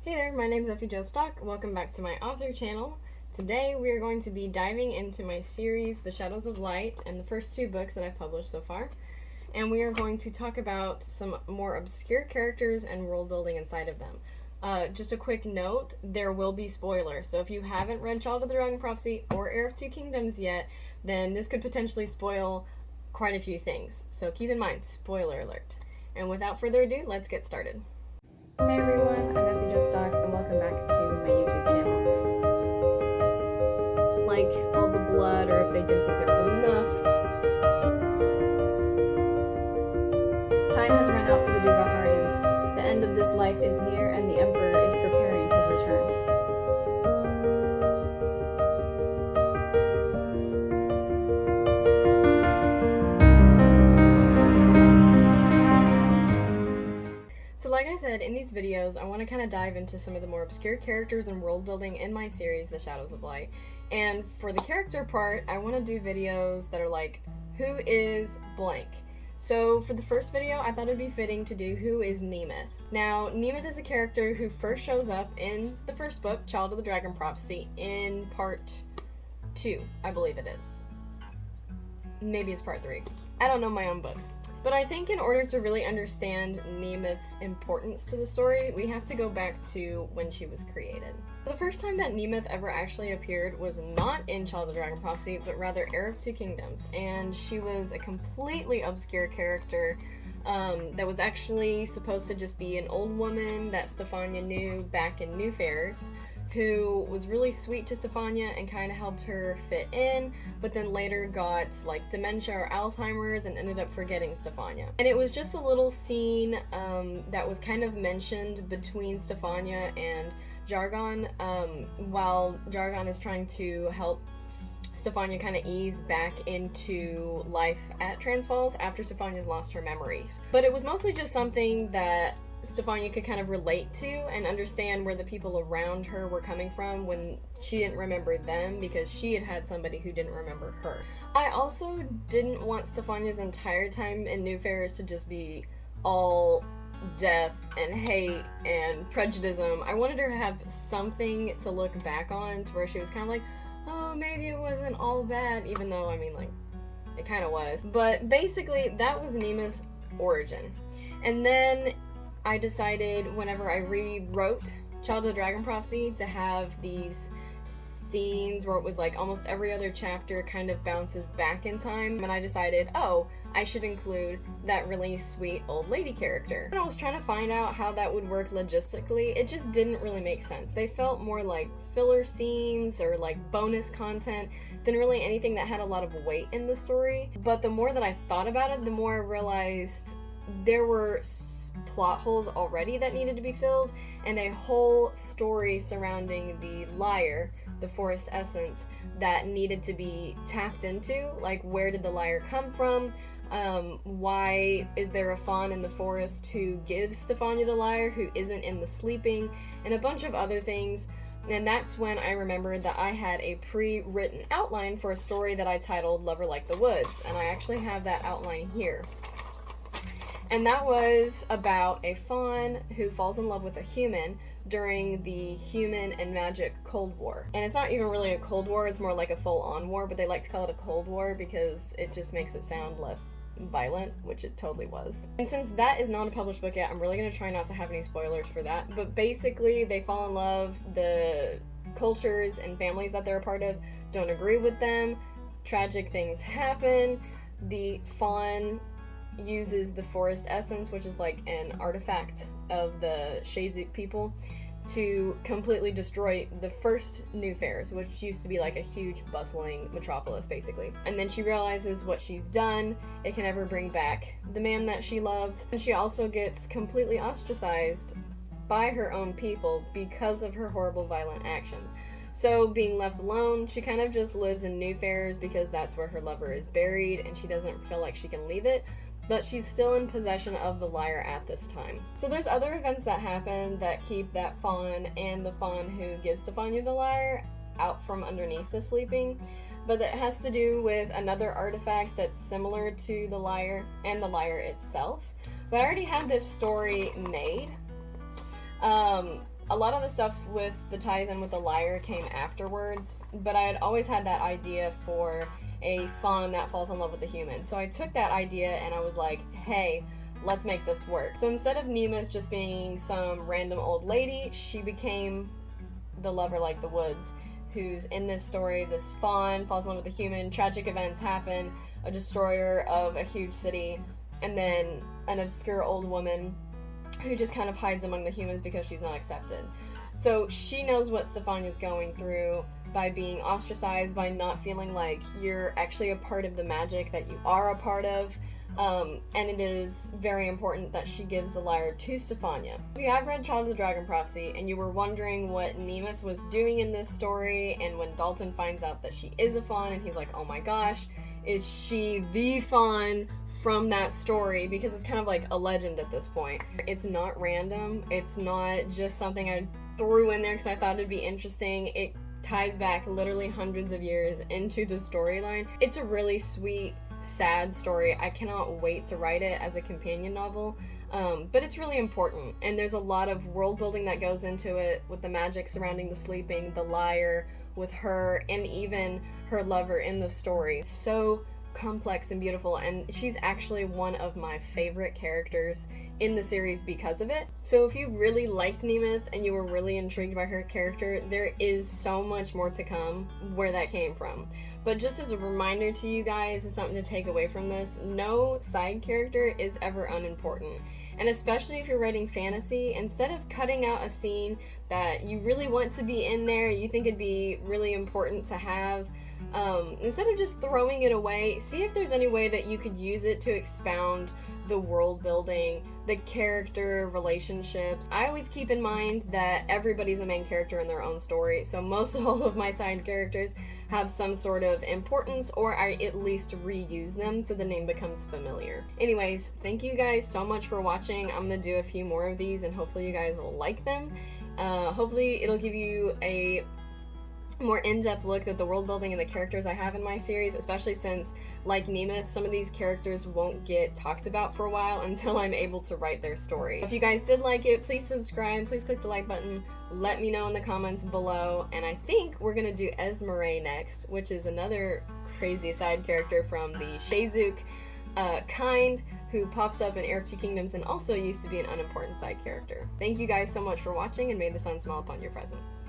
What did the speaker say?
Hey there, my name is Effie Jo Stock. Welcome back to my author channel. Today we are going to be diving into my series, The Shadows of Light, and the first two books that I've published so far. And we are going to talk about some more obscure characters and world building inside of them. Just a quick note, there will be spoilers. So if you haven't read Child of the Dragon Prophecy or Heir of Two Kingdoms yet, then this could potentially spoil quite a few things. So keep in mind, spoiler alert. And without further ado, let's get started. Hey everyone, I'm Effie Jo Stock, and welcome back to my YouTube channel. Like all the blood, or if they didn't think there was enough. Time has run out for the Duvaharians. The end of this life is near, and the Emperor is preparing his return. So like I said, in these videos, I want to kind of dive into some of the more obscure characters and world building in my series, The Shadows of Light. And for the character part, I want to do videos that are like, who is blank? So for the first video, I thought it'd be fitting to do who is Nemeth. Now, Nemeth is a character who first shows up in the first book, Child of the Dragon Prophecy, in part 2, I believe it is. Maybe it's part 3. I don't know my own books. But I think in order to really understand Nemeth's importance to the story, we have to go back to when she was created. The first time that Nemeth ever actually appeared was not in Child of the Dragon Prophecy, but rather Heir of Two Kingdoms, and she was a completely obscure character that was actually supposed to just be an old woman that Stefania knew back in New Fairs, who was really sweet to Stefania and kind of helped her fit in, but then later got like dementia or Alzheimer's and ended up forgetting Stefania. And it was just a little scene that was kind of mentioned between Stefania and Jargon while Jargon is trying to help Stefania kind of ease back into life at Transfalls after Stefania's lost her memories. But it was mostly just something that Stefania could kind of relate to and understand where the people around her were coming from when she didn't remember them because she had had somebody who didn't remember her. I also didn't want Stefania's entire time in New Fairs to just be all death and hate and prejudice. I wanted her to have something to look back on to where she was kind of like, oh, maybe it wasn't all bad, even though, I mean, like, it kind of was. But basically, that was Nemeth's origin. And then I decided whenever I rewrote Child of the Dragon Prophecy to have these scenes where it was like almost every other chapter kind of bounces back in time, and I decided, oh, I should include that really sweet old lady character. And I was trying to find out how that would work logistically. It just didn't really make sense. They felt more like filler scenes or like bonus content than really anything that had a lot of weight in the story. But the more that I thought about it, the more I realized there were plot holes already that needed to be filled, and a whole story surrounding the lyre, the forest essence, that needed to be tapped into. Like, where did the lyre come from? Why is there a fawn in the forest who gives Stefania the lyre who isn't in the sleeping, and a bunch of other things. And that's when I remembered that I had a pre-written outline for a story that I titled Lover Like the Woods, and I actually have that outline here. And that was about a fawn who falls in love with a human during the human and magic Cold War. And it's not even really a Cold War, it's more like a full-on war, but they like to call it a Cold War because it just makes it sound less violent, which it totally was. And since that is not a published book yet, I'm really going to try not to have any spoilers for that. But basically, they fall in love, the cultures and families that they're a part of don't agree with them, tragic things happen, the fawn uses the forest essence, which is like an artifact of the Shazuk people, to completely destroy the first New Fairs, which used to be like a huge bustling metropolis basically. And then she realizes what she's done, it can never bring back the man that she loved, and she also gets completely ostracized by her own people because of her horrible violent actions. So being left alone, she kind of just lives in New Fairs because that's where her lover is buried and she doesn't feel like she can leave it. But she's still in possession of the lyre at this time. So there's other events that happen that keep that fawn and the fawn who gives Stefania the lyre out from underneath the sleeping, but it has to do with another artifact that's similar to the lyre and the lyre itself. But I already had this story made A lot of the stuff with the ties in with the lyre came afterwards, but I had always had that idea for a faun that falls in love with a human. So I took that idea and I was like, hey, let's make this work. So instead of Nemeth just being some random old lady, she became the lover like the woods, who's in this story. This faun falls in love with a human, tragic events happen, a destroyer of a huge city, and then an obscure old woman who just kind of hides among the humans because she's not accepted. So she knows what Stefania's going through by being ostracized, by not feeling like you're actually a part of the magic that you are a part of. And it is very important that she gives the lyre to Stefania. If you have read Child of the Dragon Prophecy and you were wondering what Nemeth was doing in this story, and when Dalton finds out that she is a faun and he's like, oh my gosh, is she the faun from that story? Because it's kind of like a legend at this point. It's not random. It's not just something I threw in there because I thought it'd be interesting. It ties back literally hundreds of years into the storyline. It's a really sweet, sad story. I cannot wait to write it as a companion novel. But it's really important, and there's a lot of world building that goes into it with the magic surrounding the sleeping, the lyre, with her, and even her lover in the story. So complex and beautiful, and she's actually one of my favorite characters in the series because of it. So if you really liked Nemeth and you were really intrigued by her character, there is so much more to come where that came from. But just as a reminder to you guys, is something to take away from this, no side character is ever unimportant. And especially if you're writing fantasy, instead of cutting out a scene that you really want to be in there, you think it'd be really important to have, instead of just throwing it away, see if there's any way that you could use it to expound the world building, the character relationships. I always keep in mind that everybody's a main character in their own story, so most all of my side characters have some sort of importance, or I at least reuse them so the name becomes familiar. Anyways, thank you guys so much for watching. I'm gonna do a few more of these and hopefully you guys will like them. Hopefully it'll give you a more in-depth look at the world building and the characters I have in my series, especially since, like Nemeth, some of these characters won't get talked about for a while until I'm able to write their story. If you guys did like it, please subscribe, please click the like button, let me know in the comments below, and I think we're gonna do Esmeralda next, which is another crazy side character from the Shazuk kind, who pops up in Heir of Two Kingdoms and also used to be an unimportant side character. Thank you guys so much for watching, and may the sun smile upon your presence.